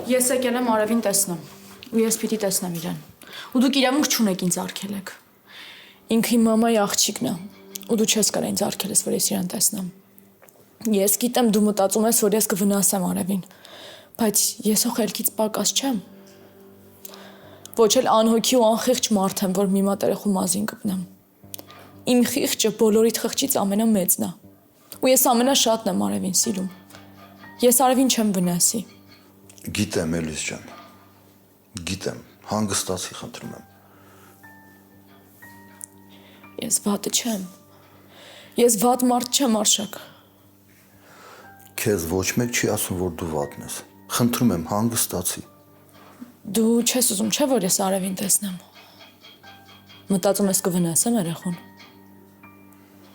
Ես եկել եմ Արևին տեսնեմ, ու ես պիտի տեսնեմ իրեն, ու դուք իրավունք չունեք ինձ արգելեք։ Ինքը իմ մամայի աղջիկն է, ու դու չես կարող ինձ արգելես, որ ես իրեն տեսնեմ։ Ես գիտեմ դու մտածում ես, որ ես կվնասեմ Արևին, բայց ես խելքից պակաս չեմ։ Ոչ էլ անհոգի ու անխիղճ մարդ եմ, որ մի մատերախու մազին կպնեմ։ Իմ խիղճը բոլորիդ խղճից ամենամեծն է, ու ես ամենաշատն եմ Արևին սիրում։ Ես Արևին չեմ վնասի։ Գիտեմ, Էլիս ջան, գիտեմ, հանգստացի խնդրում եմ։ Ես վատը չեմ, ես վատ մարդ չեմ Արշակ։ Քեզ ոչ մեկ չի ասում, որ դու վատն ես, խնդրում եմ, հանգստացի։ Դու չես ուզում, չէ՞ որ ես Արևին տեսնեմ։ Մտածում ես կվնասեմ երեխուն։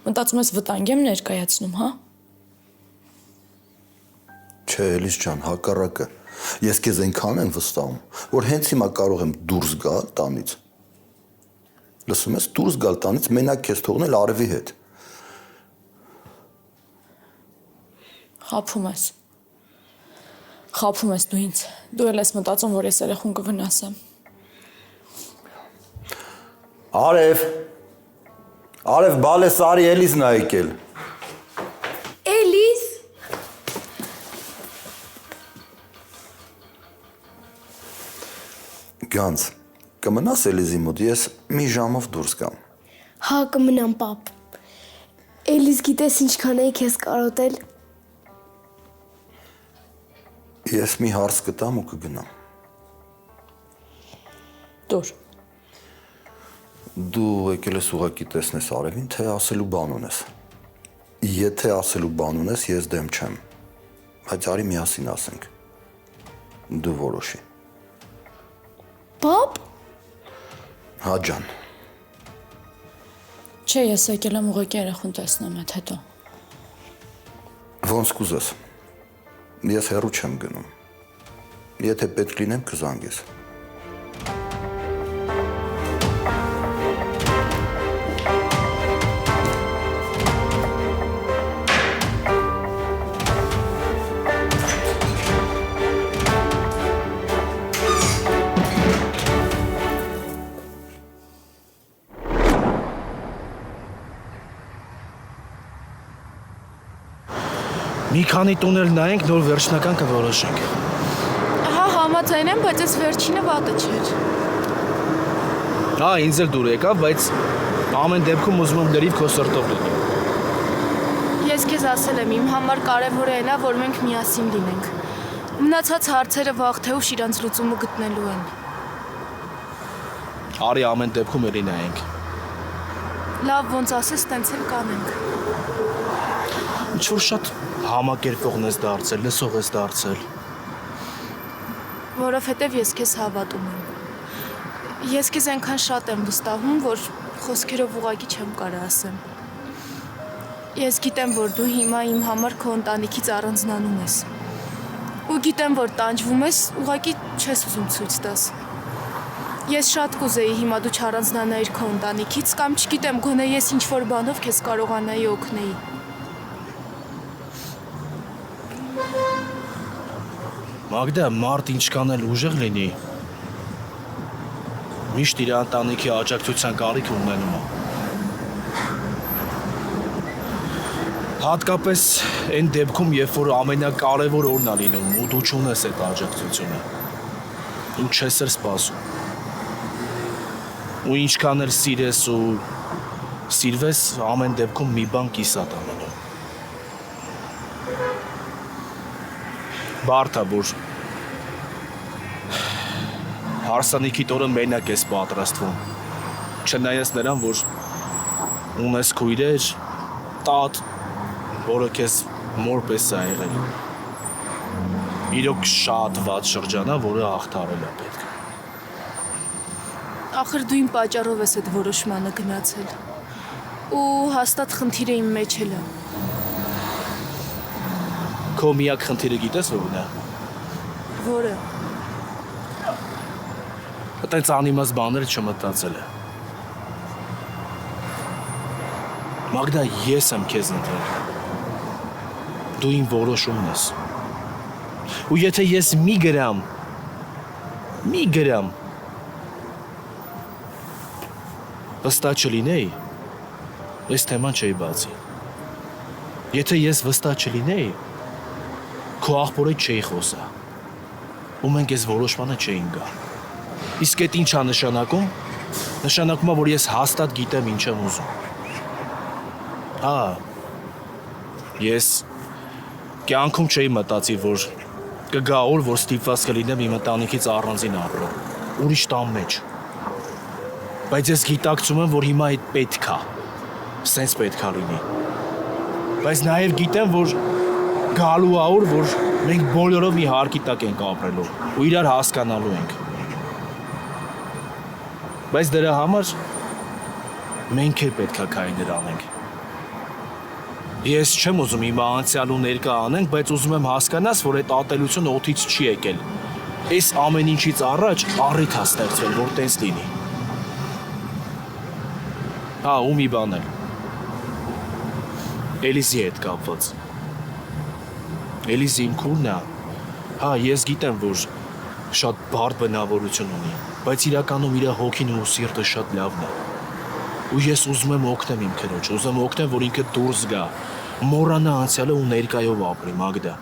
Մտածում ես վտանգ եմ ներկայացնում, հա։ Չէ, Էլիս ջան, հակառակը, ես քեզ այնքան եմ վստահում, որ հենց հիմա կարող եմ դուրս գալ տանից։ Լսում ես, դուրս գալ տանից մենակ քեզ թողնել Արևի հետ։ Խաբում ես դու ինձ, դու էլ ես մտածում, որ ես երեխուն կվնասեմ։ Արև, բալես արի Էլիզն ա եկել։ Էլիս։ Գանց, կմնաս Էլիզի մոտ, ես մի ժամով դուրս գամ։ Հա, կմնամ, պապ։ Էլիս գիտես ինչքան էի քեզ կարոտել։ Ես մի հարց կտամ ու կգնամ։ Դուր։ Դու եկել ես ուղղակի տեսնես Արևին, թե ասելու բան ունես։ Եթե ասելու բան ունես, ես դեմ չեմ։ Բայց արի միասին ասենք։ Դու որոշի։ Պապ։ Հա ջան։ Չէ, ես եկել եմ ուղղակի երեխուն տեսնեմ այդ հետո։ Ոնց կուզես։ Ես հեռու չեմ գնում։ Եթե պետք լինեմ, կզանգես։ Մի քանի տունել նայենք, նոր վերջնական կորոշենք։ Հա, համաձայն եմ, բայց այս վերջինը վատը չէր։ Հա, ինձ էլ դուր եկավ, բայց ամեն դեպքում ուզում եմ լրիվ քո սրտով լինի։ Ես քեզ ասել եմ, իմ համար կարևորը այն է, որ մենք միասին լինենք։ Մնացած հարցերը վաղ թե ուշ իրանց լուծումը գտնելու են։ Արի ամեն դեպքում էլի նայենք։ Լավ, ոնց ասես, տենց էլ կանենք։ Ինչ-որ շատ համակերպողն ես դարձել, լսող ես դարձել։ Որովհետև ես քեզ հավատում եմ։ Ես քեզ այնքան շատ եմ վստահում, որ խոսքերով ուղղակի չեմ կարող ասեմ։ Ես գիտեմ, որ դու հիմա իմ համար քո ընտանիքից առանձնանում ես։ Ու գիտեմ, որ տանջվում ես, ուղղակի չես ուզում ցույց տաս։ Ես շատ կուզեի հիմա դու չառանձնանայիր քո ընտանիքից, կամ չգիտեմ, գոնե ես ինչ-որ բանով քեզ կարողանայի օգնել։ Մագդա, մարդ ինչքան էլ ուժեղ լինի, միշտ իր ընտանիքի աջակցության կարիք ունենում է։ Հատկապես այն դեպքում, երբ որ ամենակարևոր օրն է լինում, ու դու չունես այդ աջակցությունը, ու չես էլ սպասում։ Ու ինչքան էլ սիրես ու սիրվես, ամեն դեպքում մի բան կիսատ ամենում։ Բարդ է, որ հարսանիքի տորը մենակ ես պատրաստվում, չնայած նրան, որ ունես քույրեր, տատ, որը քեզ մոր պես է եղել։ Իրոք շատ վատ շրջան է, որը հաղթահարել է պետք։ Ախր դու իմ պատճառով ես այդ որոշմանը գնացել։ Ու հաստատ խնդիրը իմ մեջ էլ է։ Քո միակ խնդիրը գիտես որն է։ Որը։ Այդպես անիմաց բաները չմտածել է։ Մագդա, ես եմ քեզ ընտրել։ Դու իմ որոշումն ես։ Ու եթե ես մի գրամ Մի գրամ։ Վստահ չլինեի, այս թեման չէի բացի։ Եթե ես վստահ չլինեի, քո աղբորից չէի խոսա։ Ու մենք այս որոշմանը չէինք գա։ Իսկ այդ ի՞նչ է նշանակում։ Նշանակում է, որ ես հաստատ գիտեմ ինչ եմ ուզում։ Ես կյանքում չէի մտածի, որ կգա օր, որ ստիպված կլինեմ իմ ընտանիքից առանձին ապրել, ուրիշ տան մեջ։ Բայց ես գիտակցում եմ, որ հիմա այդ պետք է, սենց պետք է լինի։ Բայց նաև գիտեմ, որ գալու է օր, որ մենք բոլորով մի հարկի տակ ենք ապրելու ու իրար հասկանալու ենք։ Բայց դրա համար մենք էլ պետք է քայլեր անենք։ Ես չեմ ուզում իմ անցյալ ու ներկա անենք, բայց ուզում եմ հասկանաս, որ այդ ատելությունը օդից չի եկել։ Այս ամեն ինչից առաջ առիթ է ստեղծվել, որ տենց լինի։ Ու մի բան էլ։ Էլիզի հետ կապված։ Էլիզի իմ քուրն է։ Ես գիտեմ, որ շատ բարդ բնավորություն ունի, բայց իրականում իր հոգին ու սիրտը շատ լավն է։ Ու ես ուզում եմ օգնեմ իմ քրոջ, ուզում եմ օգնեմ, որ ինքը դուրս գա, մոռանա անցյալը ու ներկայով ապրի, Մագդա։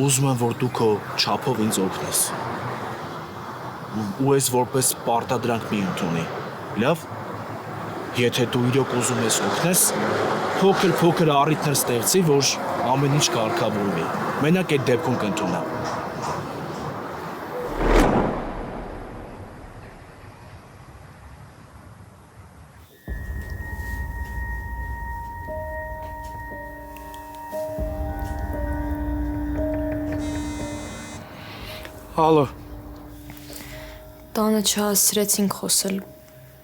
Ուզում եմ, որ դու քո չափով ինձ օգնես։ Ու ես որպես պարտադրանք մի ընդունի։ Լավ։ Եթե դու իրոք ուզում ես օգնես, փոքր առիթներ ստեղծի, որ ամեն ինչ կարգավորվի։ Մենակ այդ դեպքում կընդունեմ։ Ալո, Տանը չհասցրեցինք խոսել,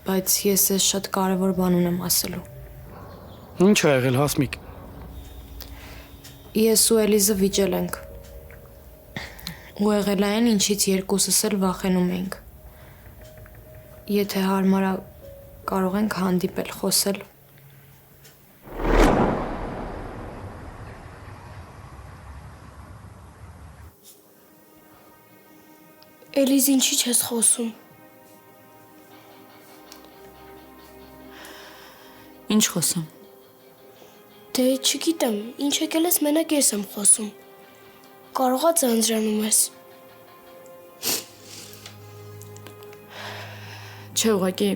բայց ես ես շատ կարևոր բան ունեմ ասելու։ ինչ ա եղել Հասմիկ։ Ես ու Էլիզը վիճել ենք։ Ու եղել է այն, ինչից երկուսս էլ վախենում ենք։ Եթե հարմար է, կարող ենք հանդիպել, խոսել։ Էլիզ, ինչի՞ չես խոսում։ Ինչ խոսում։ Դե չգիտեմ, ինչ եկել ես, մենակ ես եմ խոսում։ Կարողա ձանձրանում ես։ Չէ, ուղղակի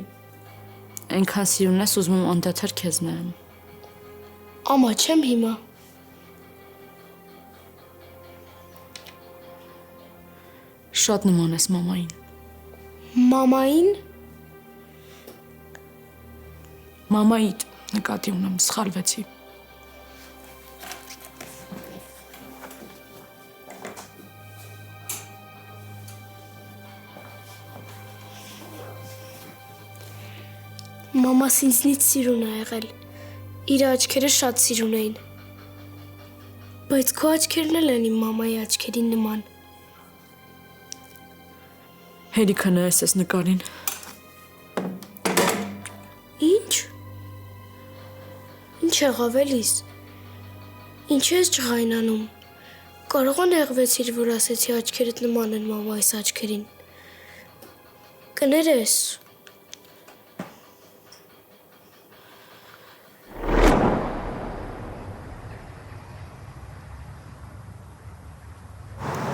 այնքան սիրուն ես, ուզում եմ անդադար քեզ նայեմ։ Ամա չեմ հիմա։ Շատ նման ես մամային։ Մամային։ Մամայիդ նկատի ունեմ, սխալվեցի։ Մամաս ինձնից սիրուն է եղել։ Իր աչքերը շատ սիրուն էին։ Բայց քո աչքերն էլ են իմ մամայի աչքերին նման։ Հերիքը նայես ես նկարին։ Ինչ։ Ինչ եղավ Էլիզ։ Ինչ ես ջղայնանում։ Կարող է նեղվեցիր, որ ասեցի աչքերդ նման են մամայիս աչքերին։ Կներես։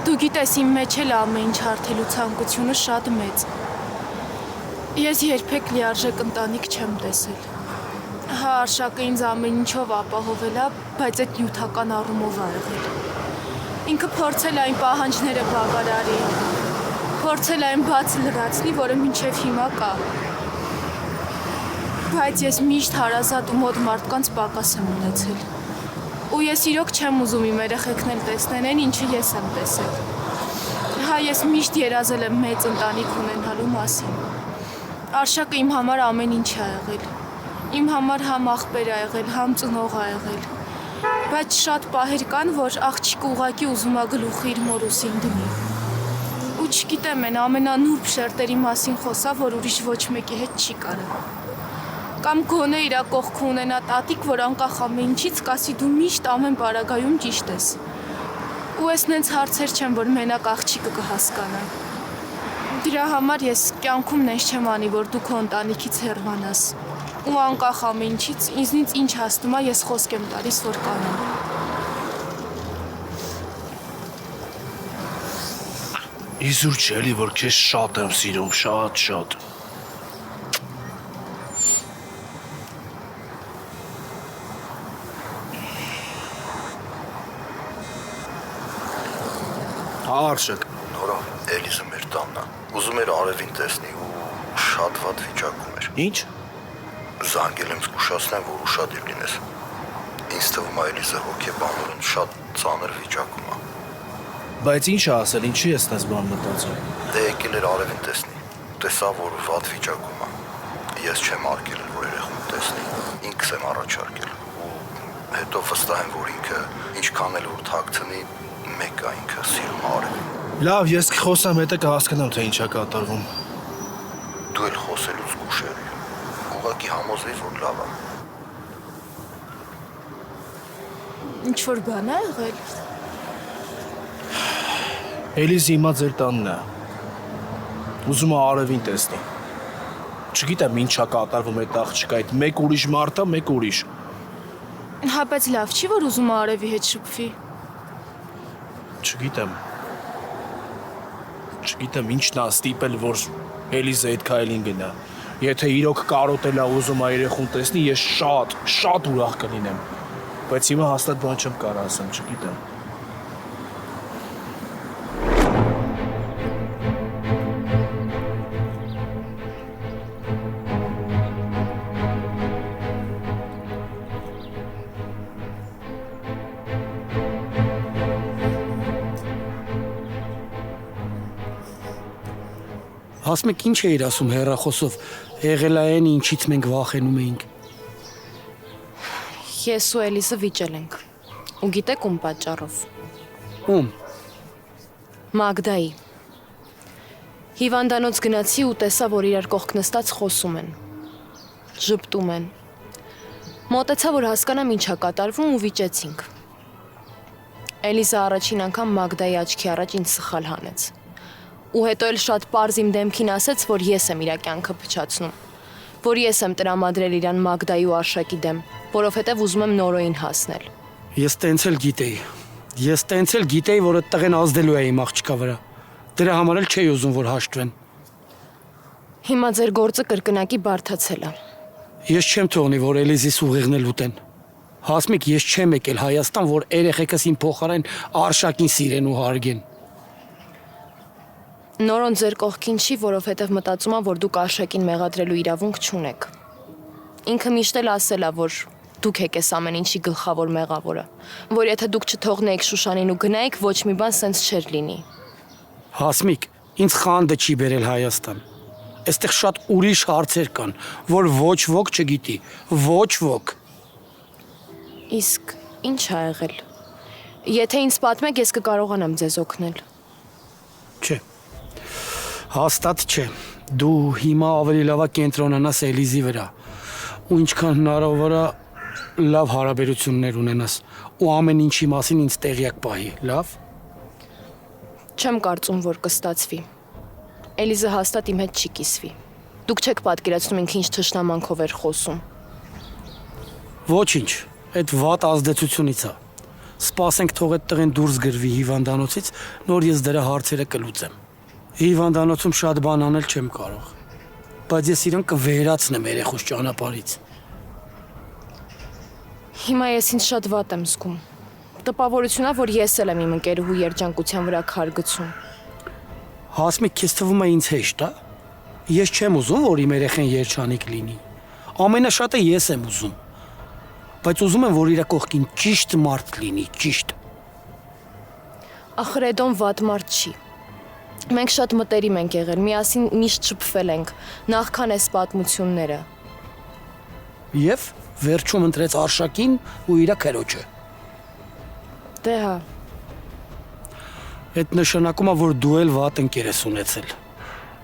Դու գիտես, իմ մեջ էլ ամեն ինչ հարթելու ցանկությունը շատ մեծ։ Ես երբեք լիարժեք ընտանիք չեմ տեսել։ Արշակը ինձ ամեն ինչով ապահովել է, բայց այդ նյութական առումով ա եղել։ Ինքը փորձել է այն պահանջները բավարարի, փորձել է այն բաց լրացնի, որը մինչև հիմա կա։ Բայց ես միշտ հարազատ ու մոտ մարդկանց պակաս եմ ունեցել։ Ու ես իրոք չեմ ուզում իմ երեխեքն էլ տեսնեն այն, ինչը ես եմ տեսել։ Ես միշտ երազել եմ մեծ ընտանիք ունենալու մասին։ Արշակը իմ համար ամեն ինչ ա եղել։ Իմ համար համ աղբեր ա եղել, համ ծնող ա եղել։ Բայց շատ պահեր կան, որ աղջիկը ուղղակի ուզում ա գլուխը իր մորուսին դնի։ Ու չգիտեմ, այն ամենանուրբ շերտերի մասին խոսա, որ ուրիշ ոչ մեկի հետ չի կարա։ Կամ գոնե իր կողքը ունենա տատիկ, որ անկախ ամեն ինչից կասի դու միշտ ամեն պարագայում ճիշտ ես։ Ու ես նենց հարցեր չեմ, որ մենակ աղջիկը կհասկանա։ Դրա համար ես կյանքում նես չեմ անի, որ դու քո ընտանիքից հեռանաս։ Ու անկախ ամեն ինչից ինձնից ինչ հասնում է, ես խոսք եմ տալիս, որ կանեմ։ Իզուր չէ էլի, որ քեզ շատ եմ սիրում, շատ։ Արշակ։ Նորա, Էլիզը մեր տանն է։ Ուզում էր Արևին տեսնի ու շատ վատ վիճակում էր։ Ինչ։ Զանգել եմ զգուշացնեմ, որ ուշադիր լինես։ Ինձ թվում է Էլիզը հոգեբանորեն շատ ծանր վիճակում է։ Բայց ինչ ասել, ինչի ես տես բան մտածում։ Դե եկել էր Արևին տեսնի։ Տեսա, որ վատ վիճակում է։ Ես չեմ արգել, որ երեխուն տեսնի։ Ինքս եմ առաջարկել։ Ու հետո վստահ եմ, որ ինքը ինչքան էլ որ թաքցնի, մեկ է ինքը սիրում է Արևին։ Լավ, ես կխոսամ, հետո կհասկանամ, թե ինչ է կատարվում։ Դու էլ խոսելուց զգուշ ես։ Ուղղակի համոզվիր, որ լավ է։ Ինչ որ բան է եղել։ Էլիզը հիմա ձեր տանն է։ Ուզում է Արևին տեսնի։ Չգիտեմ ինչ է կատարվում այդ աղջկա, այդ մեկ ուրիշ մարդ է, մեկ ուրիշ։ Հա, բայց լավ չի, որ ուզում է Արևի հետ շփվի։ Չգիտեմ ինչն է ստիպել, որ Էլիզը այդ քայլին գնա։ Եթե իրոք կարոտել է ուզում է երեխուն տեսնի, ես շատ ուրախ կլինեմ։ Բայց հիմա հաստատ բան չեմ կարող ասեմ, չգիտեմ։ Հասմիկ ինչ էիր ասում հեռախոսով, եղել է այն ինչից մենք վախենում էինք։ Ես ու Էլիզը վիճել ենք։ Ու գիտեք ում պատճառով։ Ում։ Մագդայի։ Հիվանդանոց գնացի ու տեսա, որ իրար կողք նստած խոսում են։ Ժպտում են։ Մոտեցա, որ հասկանամ ինչ է կատարվում ու վիճեցինք։ Էլիզը առաջին անգամ Մագդայի աչքի առաջ ինձ սխալ հանեց։ Ու հետո էլ շատ պարզ իմ դեմքին ասեց, որ ես եմ իր կյանքը փչացնում, որ ես եմ տրամադրել իրան Մագդայի ու Արշակի դեմ, որովհետև ուզում եմ նորոյին հասնել։ Ես տենց էլ գիտեի, որ այդ տղեն ազդելու է իմ աղջկա վրա։ Դրա համար էլ չէի ուզում, որ հաշտվեն։ Հիմա ձեր գործը կրկնակի բարդացել է։ Ես չեմ թողնի, որ Էլիզիս ուղիղն էլ ուտեն։ Հասմիկ, ես չեմ եկել Հայաստան, որ երեխեքս իմ փոխարեն Արշակին սիրեն ու հարգեն։ Նորոն ձեր կողքին չի, որովհետև մտածում եմ, որ դուք Արշակին մեղադրելու իրավունք չունեք։ Ինքը միշտ էլ ասել է, որ դուք եք այս ամեն ինչի գլխավոր մեղավորը, որ եթե դուք չթողնեիք Շուշանին ու գնայիք, ոչ մի բան սենց չէր լինի։ Հասմիկ, ինձ խանդը չի բերել Հայաստան։ Այստեղ շատ ուրիշ հարցեր կան, որ ոչ ոք չգիտի, ոչ ոք։ Իսկ ինչ ա եղել։ Եթե ինձ պատմեք, ես կկարողանամ ձեզ օգնել։ Չէ։ Հաստատ չէ։ Դու հիմա ավելի լավ կենտրոնանաս Էլիզի վրա։ Ու ինչքան հնարավոր է լավ հարաբերություններ ունենաս ու ամեն ինչի մասին ինձ տեղյակ պահի, լավ։ Չեմ կարծում, որ կստացվի։ Էլիզը հաստատ իմ հետ չի կիսվի։ Դուք չեք պատկերացնում ինքը ինչ թշնամանքով էր խոսում։ Ոչինչ, այդ վատ ազդեցությունից է։ Սպասենք թող այդ տղեն դուրս գրվի հիվանդանոցից, նոր ես դրա հարցերը կլուծեմ։ Հիվանդանոցում շատ բան անել չեմ կարող, բայց ես իրեն կվերացնեմ երեխուս ճանապարհից։ Հիմա ես ինձ շատ վատ եմ զգում։ Տպավորությունա, որ ես էլ եմ իմ ընկերուհու երջանկության վրա քար գցում։ Հասմիկ, քեզ թվում է ինձ հեշտ է։ Ես չեմ ուզում, որ իմ երեխեն երջանիկ լինի։ Ամենաշատը ես եմ ուզում։ Բայց ուզում եմ, որ իր կողքին ճիշտ մարդ լինի, ճիշտ։ Ախր Էդոն վատ մարդ չի։ Մենք շատ մտերիմ ենք եղել, միասին միշտ շփվել ենք, նախքան այս պատմությունները։ Եվ վերջում ընտրեց Արշակին ու իր քերոջը։ Դե հա։ Այդ նշանակում է, որ դու էլ վատ ընկեր ես ունեցել։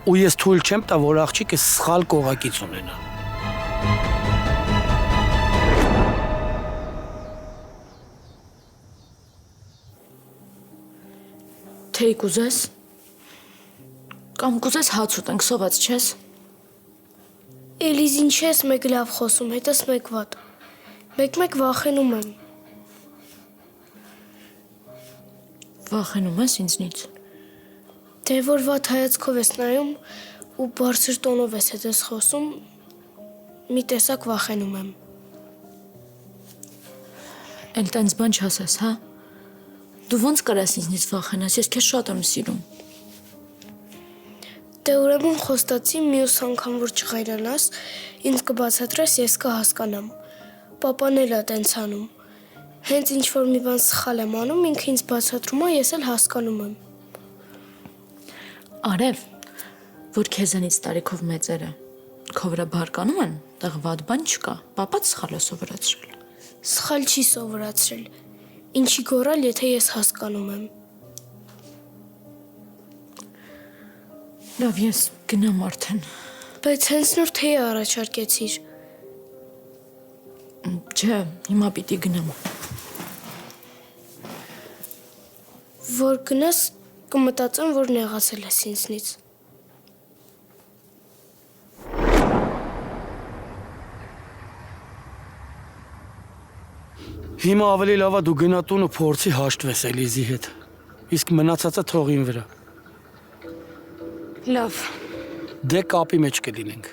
Ու ես թույլ չեմ տա, որ աղջիկը սխալ կողակից ունենա։ Թեյ կուզես։ Կամ կուզես հաց ուտենք, սոված չես։ Էլիզ ինչ ես մեկ լավ խոսում, հետս մեկ վատ։ Մեկ վախենում եմ։ Վախենում ես ինձնից։ Դե որ վատ հայացքով ես նայում ու բարձր տոնով ես հետս խոսում, մի տեսակ վախենում եմ։ Էլ տենց բան չասես, հա։ Դու ոնց կարաս ինձնից վախենաս, ես քեզ շատ եմ սիրում։ Դե ուրեմն խոստացի մյուս անգամ որ չխայրանաս, ինձ կբացատրես, ես կհասկանամ։ Պապան էլ է տենց անում։ Հենց ինչ որ մի բան սխալ եմ անում, ինքը ինձ բացատրում է, ես էլ հասկանում եմ։ Արև, որ քեզանից տարիքով մեծերը քո վրա բարկանում են, տեղ վատ բան չկա, պապադ սխալ է սովորացրել։ Սխալ չի սովորացրել։ Ինչի գոռալ, եթե ես հասկանում եմ։ Լավ, ես գնամ արդեն։ Բայց հենց նոր թեյ առաջարկեցիր։ Չէ, հիմա պիտի գնամ։ Որ գնաս, կմտածեմ, որ նեղացել ես ինձնից։ Հիմա ավելի լավ է դու գնա տուն ու փորձի հաշտվես Էլիզի հետ։ Իսկ մնացածը թողին վրա։ Լավ։ Դե կապի մեջ կլինենք։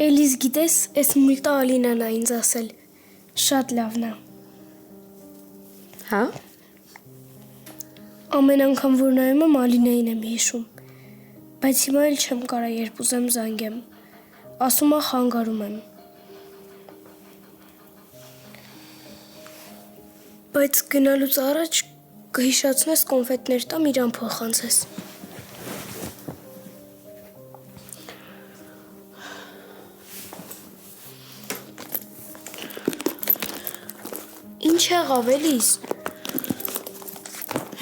Էլիզ գիտես, այս մուլտը Ալինան է ինձ ասել։ Շատ լավն է։ Հա։ Ամեն անգամ որ նայում եմ Ալինային եմ հիշում։ Բայց հիմա էլ չեմ կարա երբ ուզեմ զանգեմ։ Ասում է խանգարում եմ։ Բայց գնալուց առաջ կհիշացնես կոնֆետներ տամ իրան փոխանցես։ Ինչ եղավ Էլիզ։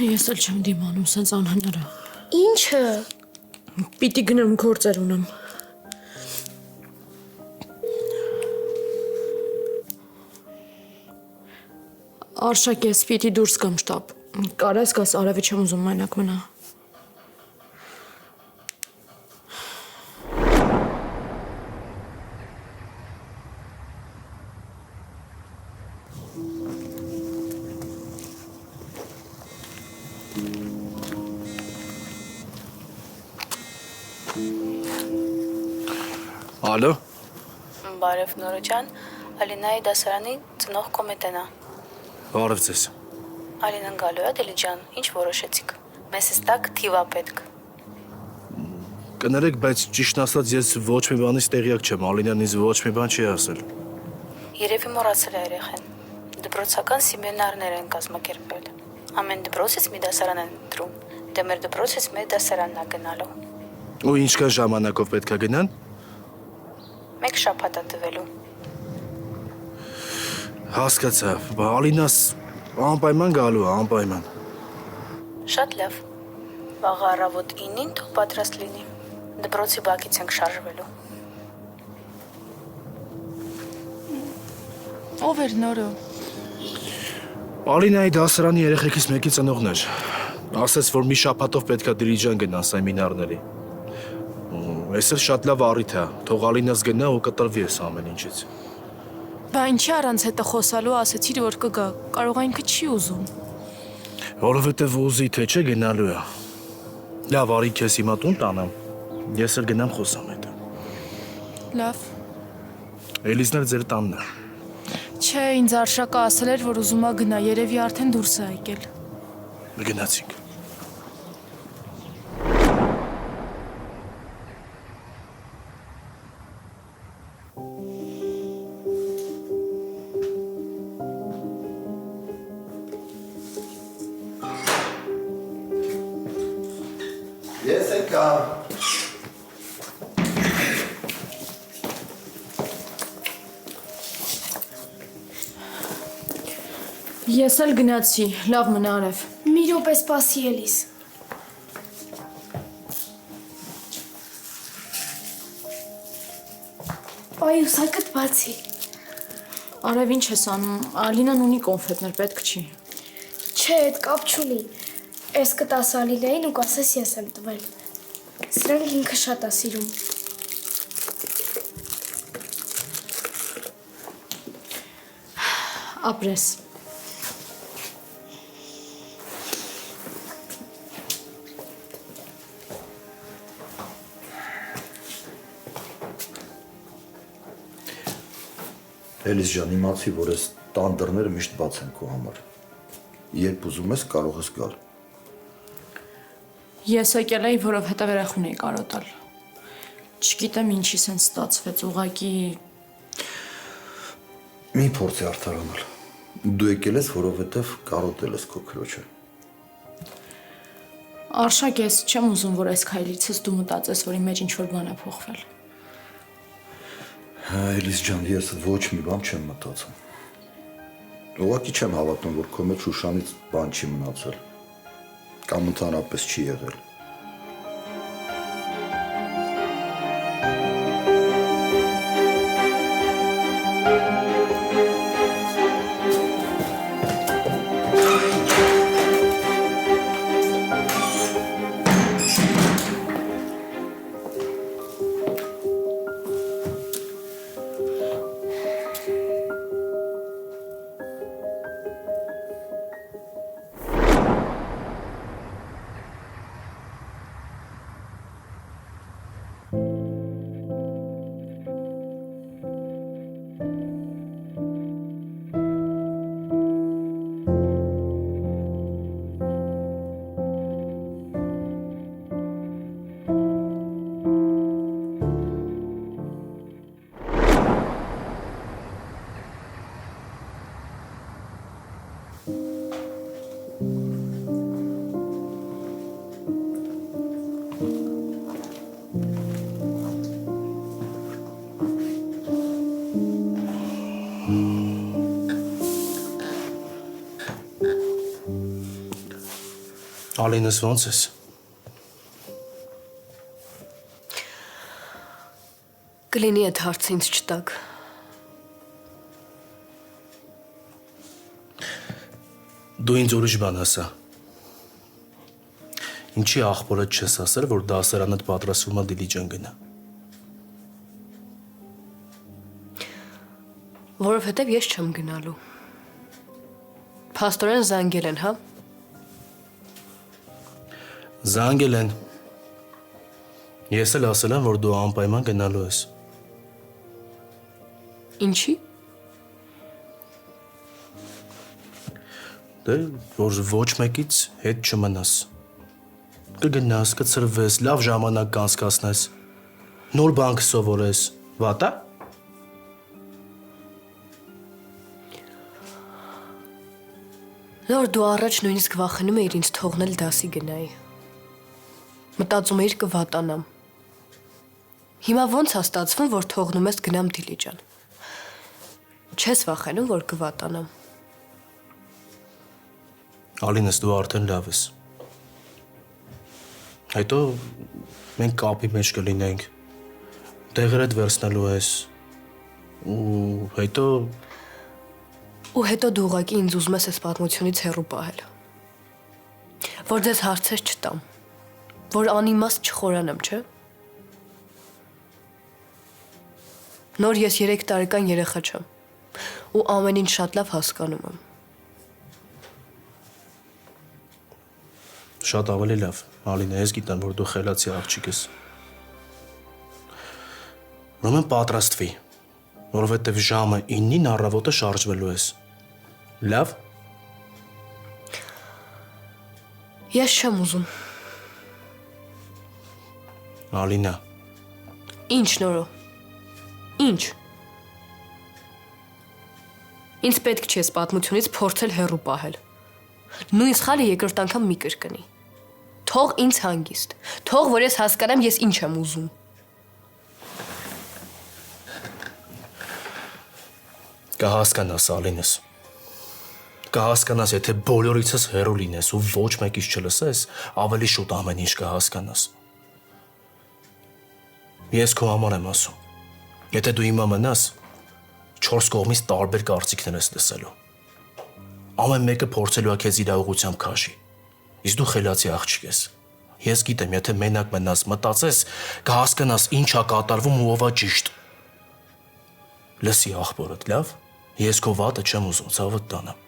Ես էլ չեմ դիմանում, սենց անհնար է։ Ինչը։ Պիտի գնամ գործեր ունեմ։ Արշակ ես պիտի դուրս գամ շտապ։ Կարես գաս Արևի չեմ ուզում մենակ մնա։ Ալո։ Բարև Նորո ջան, Ալինայի դասարանի ծնող կոմիտենա։ Բարև ձեզ։ Ալինան գալու է Դելի ջան, ինչ որոշեցիք։ Մեզ ստակ թիվա պետք։ Կներեք, բայց ճիշտ ասած ես ոչ մի բանից տեղյակ չեմ, Ալինան ինձ ոչ մի բան չի ասել։ Երևի մոռացել է երեխեն։ Դպրոցական սեմինարներ են կազմակերպել։ Ամեն դպրոցից մի դասարան են ընտրում։ Դե մեր դպրոցից մեր դասարանն է գնալու։ Ու ինչքան ժամանակով պետք է գնան։ Մեկ շաբաթ է տվելու։ Հասկացա, Ալինաս անպայման գալու է, անպայման։ Շատ լավ։ Վաղը առավոտ 9-ին թող պատրաստ լինի։ Դպրոցի բակից ենք շարժվելու։ Ով էր Նորո։ Ալինայի դասարանի երեխեքից մեկի ծնողն էր։ Ասաց, որ մի շաբաթով պետք է Դիլիջան գնան սեմինարների։ Այս էլ շատ լավ առիթ է։ Թող Ալինաս գնա ու կտրվի այս ամեն ինչից։ Բա ինչի առանց հետը խոսալու ասեցիր, որ կգա։ Կարող է ինքը չի ուզում։ Որովհետև ուզի թե չէ գնալու է։ Լավ, արի քեզ հիմա տուն տանեմ։ Ես էլ գնամ խոսամ հետը։ Լավ։ Էլիզն էլ ձեր տանն է։ Չէ, ինձ Արշակը ասել էր, որ ուզում է գնա, երևի արդեն դուրս է եկել։ Գնացինք։ Ես եկա։ Ես էլ գնացի, լավ մնա Արև։ Մի րոպե սպասի Էլիզ։ Այ ուսակդ բացի։ Արև ինչ ես անում, Ալինան ունի կոնֆետներ, պետք չի։ Չէ, այդ կապ չունի։ Էս կտաս Ալինային ու կասես ես եմ տվել։ Սրանք ինքը շատ է սիրում։ Ապրես։ Էլիս ջան, իմացի, որ այս տան դռները միշտ բաց են քո համար։ Երբ ուզում ես, կարող ես գալ։ Ես եկել էի, որովհետև երախուն էի կարոտալ։ Չգիտեմ ինչի սենց ստացվեց, ուղղակի Մի փորձի արդարանալ։ Դու եկել ես, որովհետև կարոտել ես քո քրոջը։ Արշակ ես, չեմ ուզում, որ այս քայլիցս դու մտածես, որ իմ մեջ ինչ-որ բան է փոխվել։ Էլիս ջան, ես ոչ մի բան չեմ մտածում։ Ուղղակի չեմ հավատում, որ քո մեջ Շուշանից բան չի մնացել։ Կամ ընդհանրապես չի եղել։ Ալինս ո՞նց ես։ Կլինի այդ հարցը ինձ չտակ։ Դու ինձ ուրիշ բան ասա։ Ինչի աղբորդ չես ասել, որ դասարանդ պատրաստվում է դիլիջան գնա։ Որովհետև ես չեմ գնալու։ Փաստորեն զանգել են, հա։ Զանգել են։ Ես էլ ասել եմ, որ դու անպայման գնալու ես։ Ինչի։ Դե, որ ոչ մեկից հետ չմնաս։ Կգնաս, կցրվես, լավ ժամանակ կանցկացնես, նոր բան կսովորես, վատ է։ Նոր դու առաջ նույնիսկ վախենում էիր ինձ թողնել դասի գնայի։ Մտածում էիր կվատանամ։ Հիմա ո՞նց է ստացվում, որ թողնում ես գնամ դիլիջան։ Չես վախենում, որ կվատանամ։ Ալինս, դու արդեն լավ ես։ Հետո մենք կապի մեջ կլինենք, տեղերդ վերցնելու ես, ու հետո դու ուղղակի ինձ ուզում ես այս պատմությունից հեռու պահել։ Որ ձեզ հարցեր չտամ, որ անիմաստ չխորանամ, չէ։ Նոր ես 3 տարեկան երեխա չեմ, ու ամեն ինչ շատ լավ հասկանում եմ։ Շատ ավելի լավ, Ալինա, ես գիտեմ, որ դու խելացի աղջիկ ես։ Ուրեմն պատրաստվի, որովհետև ժամը 9-ին առավոտը շարժվելու ես։ Լավ։ Ես չեմ ուզում։ Ալինա։ Ինչ նորո։ Ինչ։ Ինձ պետք չի այս պատմությունից փորձել հեռու պահել։ Նույն սխալը երկրորդ անգամ մի կրկնի։ Թող ինձ հանգիստ։ Թող որ ես հասկանամ ես ինչ եմ ուզում։ Կհասկանաս, Ալինս։ Կհասկանաս, եթե բոլորիցս հեռու լինես ու ոչ մեկից չլսես, ավելի շուտ ամեն ինչ կհասկանաս։ Ես քո համար եմ ասում։ Եթե դու հիմա մնաս, 4 կողմից տարբեր կարծիքներ ես լսելու։ Ամեն մեկը փորձելու է քեզ իրավողությամբ քաշի։ Իսկ դու խելացի աղջիկ ես։ Ես գիտեմ, եթե մենակ մնաս, մտածես, կհասկանաս ինչ է կատարվում ու ով է ճիշտ։ Լսի աղբորդ, լավ։ Ես քո վատը չեմ ուզում, ցավդ տանեմ։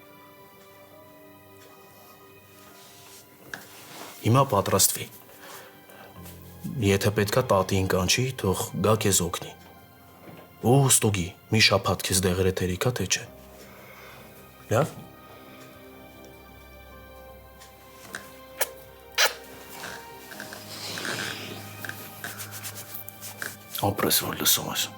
Հիմա պատրաստվի։ Եթե պետքա տատին կանչի, թող գա քեզ օգնի։ Ու ստուգի, մի շաբաթ քեզ դեղերը թերիկա թե չէ։ Լավ։ Ապրես որ լսում ես։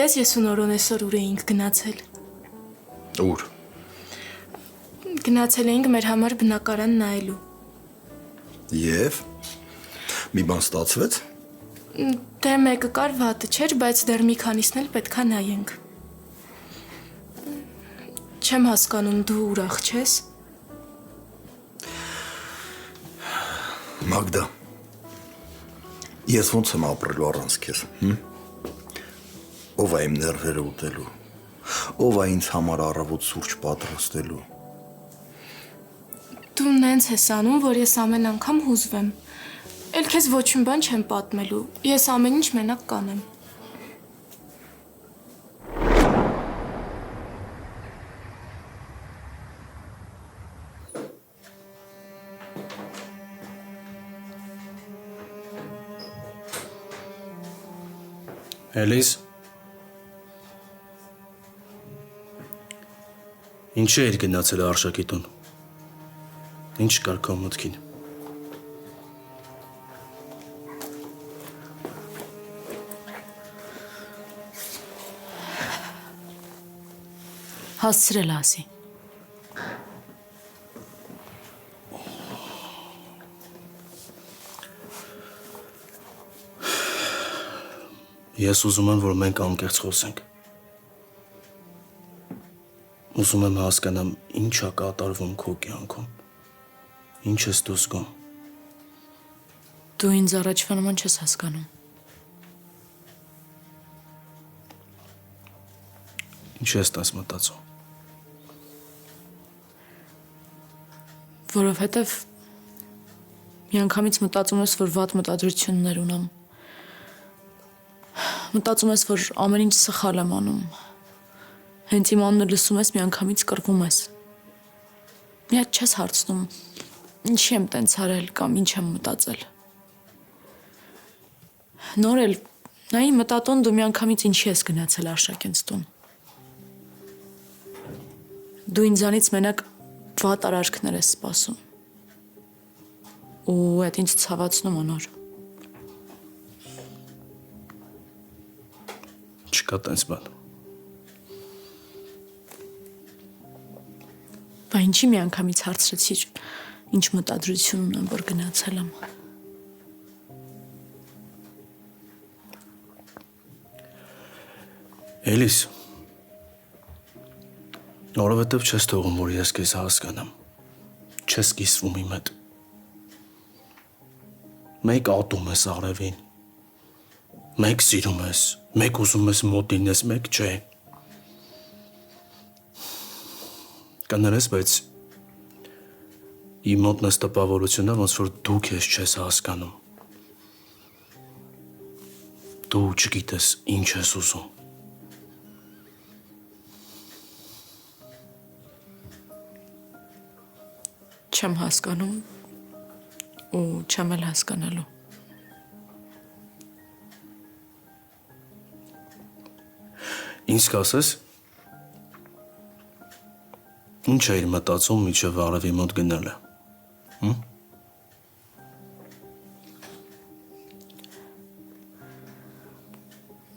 Գիտես, ես ու Նորոն այսօր ուր էինք գնացել։ Ուր։ Գնացել էինք մեր համար բնակարան նայելու։ Եվ մի բան ստացվեց։ Դե մեկը կար վատը չէր, բայց դեռ մի քանիսն էլ պետքա նայենք։ Չեմ հասկանում, դու ուրախ չես։ Մագդա, ես ոնց եմ ապրելու առանց քեզ, Ով է իմ ներվերը ուտելու, ով է ինձ համար առավոտ սուրճ պատրաստելու։ Դու նենց ես անում, որ ես ամեն անգամ հուզվեմ։ Էլ քեզ ոչինչ բան չեմ պատմելու, ես ամեն ինչ մենակ կանեմ։ Էլիս։ Ինչ էր գնացել Արշակի տուն։ Ինչ կար քո մտքին։ Հասցրել ասի։ Ես ուզում եմ, որ մենք անկեղծ խոսենք։ Ուզում եմ հասկանամ ինչ է կատարվում քո կյանքում։ Ինչ ես դու զգում։ Դու ինձ առաջվա նման չես հասկանում։ Ինչ ես տես մտածում։ Որովհետև միանգամից մտածում ես, որ վատ մտադրություններ ունեմ։ Մտածում ես, որ ամեն ինչ սխալ եմ անում։ Հենց իմ անունը լսում ես, միանգամից կռվում ես։ Մի հատ չես հարցնում, ինչի եմ տենց արել կամ ինչ եմ մտածել։ Նոր էլ նայի մտատոն դու միանգամից ինչի ես գնացել Արշակենց տուն։ Դու ինձանից մենակ վատ արարքներ ես սպասում։ Ու այդ ինձ ցավացնում է նոր։ Չկա տենց բան։ Բա ինչի միանգամից հարցրեցի, ինչ մտադրություն ունեմ, որ գնացել եմ։ Էլիս, որովհետև չես թողում, որ ես քեզ հասկանամ։ Չես կիսվում իմ հետ։ Մեկ ատում ես արևին։ Մեկ սիրում ես, մեկ ուզում ես մոտ լինես, մեկ չէ։ Կներես, բայց իմ մոտ նես տպավորությունը ոնց որ դու քեզ չես հասկանում։ Դու չգիտես ինչ ես ուզում։ Չեմ հասկանում ու չեմ էլ հասկանալու։ Ինչ կասես, Ինչ էիր մտածում միջև արևի մոտ գնալը։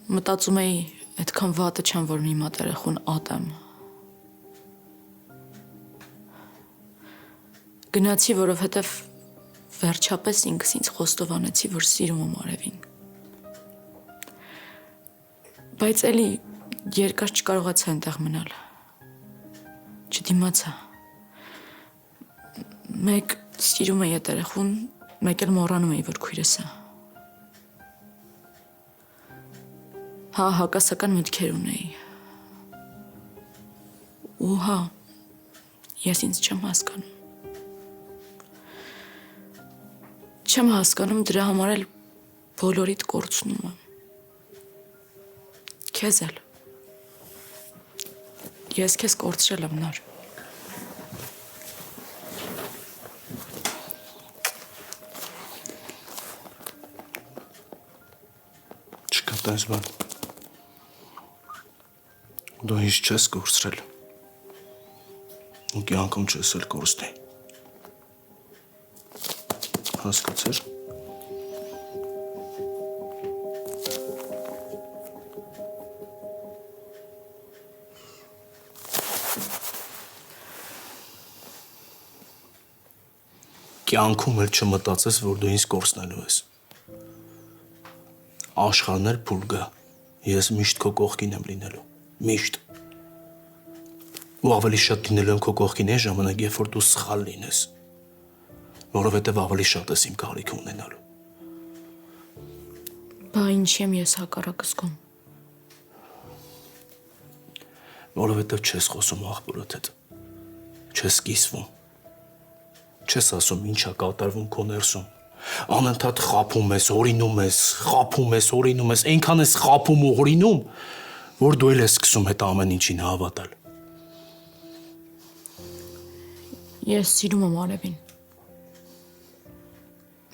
Մտածում էի, այդքան վատը չեմ, որ մի մատ երեխուն ատեմ։ Գնացի, որովհետև վերջապես ինքս ինձ խոստովանեցի, որ սիրում եմ Արևին։ Բայց էլի երկար չկարողացա այնտեղ մնալ։ Չդիմացա։ Մեկ սիրում էի այդ երեխուն, մեկ էլ մոռանում էի, որ քույրս է։ Հա, հակասական մտքեր ունեի։ Ու հա, ես ինձ չեմ հասկանում։ Չեմ հասկանում դրա համար էլ բոլորիդ կորցնում եմ։ Քեզ էլ։ Ես քեզ կորցրել եմ նոր։ Չկա տես բան։ Դու ինչ չես կորցրել։ Ու կյանքում չես էլ կորցնի։ Հասկացեր։ Կյանքում էլ չմտածես, որ դու ինձ կորցնելու ես։ Աշխարհն էլ փուլ գա։ Ես միշտ քո կողքին եմ լինելու։ Միշտ։ Ու ավելի շատ լինելու եմ քո կողքին այն ժամանակ, երբ որ դու սխալ լինես։ Որովհետև ավելի շատ ես իմ կարիքը ունենալու։ Բա ինչի եմ ես հակառակ զգում։ Որովհետև չես խոսում աղբորդ հետ։ Չես կիսվում։ Չես ասում ինչա կատարվում քո ներսում։ Անընդհատ խափում ես, օրինում ես, խափում ես, օրինում ես, այնքան ես խափում ու օրինում, որ դու էլ ես սկսում հետ ամեն ինչին հավատալ։ Ես սիրում եմ Արևին։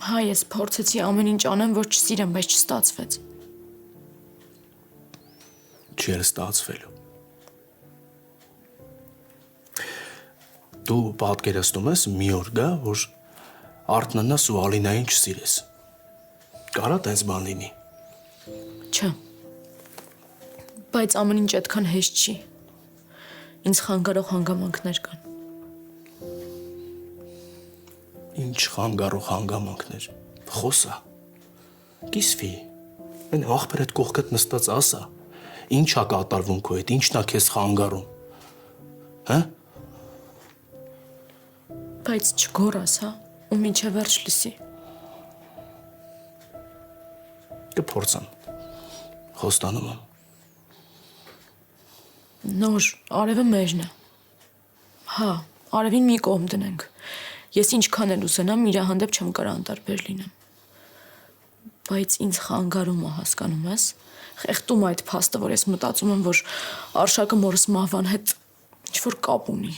Հա, ես փորձեցի ամեն ինչ անեմ, որ չսիրեմ, բայց չստացվեց։ Չի էլ ստացվելու։ Դու պատկերացնում ես մի օր գա, որ արթնանաս ու Ալինային չսիրես։ Կարա տես բան լինի։ Չէ։ Բայց ամեն ինչ այդքան հեշտ չի։ Ինձ խանգարող հանգամանքներ կան։ Ինչ խանգարող հանգամանքներ։ Խոսա։ Կիսվի։ Մեն աղբեր այդ կողքդ նստած ասա։ Ինչա կատարվում քո հետ, ինչն է քեզ խանգարում։ Հա։ Բայց չգորաս, հա, ու մինչև վերջ լսի։ Կփորձեմ։ Խոստանում եմ։ Նոր, Արևը մեջն է։ Հա, Արևին մի կողմ դնենք։ Ես ինչքան էլ ուզենամ, իր հանդեպ չեմ կարող անտարբեր լինեմ։ Բայց ինձ խանգարում է, հասկանում ես։ Խեղդում է այդ փաստը, որ ես մտածում եմ, որ Արշակը մորս մահվան հետ ինչ-որ կապ ունի։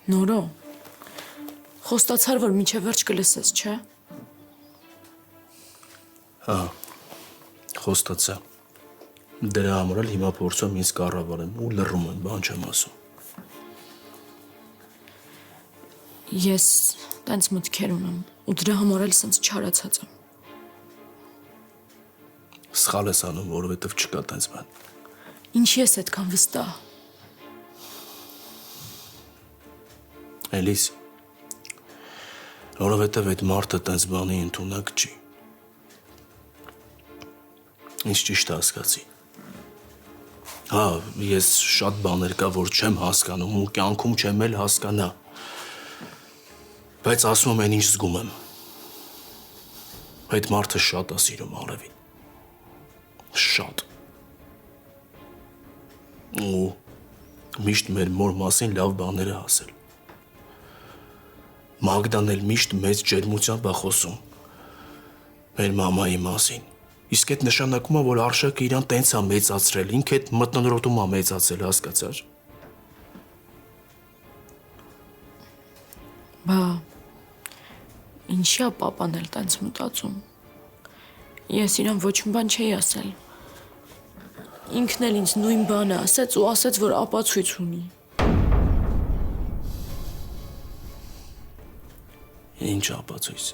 Նորո, խոստացար, որ մինչև վերջ կլսես, չէ՞։ Հա, խոստացա։ Դրա համար էլ հիմա փորձում ինձ կառավարեմ ու լռում եմ, բան չեմ ասում։ Ես տենց մտքեր ունեմ ու դրա համար էլ սենց չարացած եմ։ Սխալ ես անում, որովհետև չկա տենց բան։ Ինչի ես այդքան վստահ։ Էլիս, որովհետև այդ մարդը տենց բանի ընդունակ չի։ Ինչ ճիշտ հասկացի։ Հա, ես շատ բաներ կա, որ չեմ հասկանում ու կյանքում չեմ էլ հասկանա։ Բայց ասում եմ, ինչ զգում եմ։ Այդ մարդը շատ է սիրում Արևին։ Շատ։ Ու միշտ մեր մոր մասին լավ բաներ է ասել։ Մագդան էլ միշտ մեծ ջերմությամբ է խոսում մեր մամայի մասին։ Իսկ այդ նշանակում է, որ Արշակը իրան տենց է մեծացրել, ինքը այդ մթնոլորտում է մեծացել, հասկացար։ Բա ինչի՞ է պապան էլ տենց մտածում։ Ես իրան ոչ մի բան չէի ասել։ ինքն էլ ինձ նույն բանը ասաց ու ասաց, որ ապացույց ունի։ Ինչ ապացույց։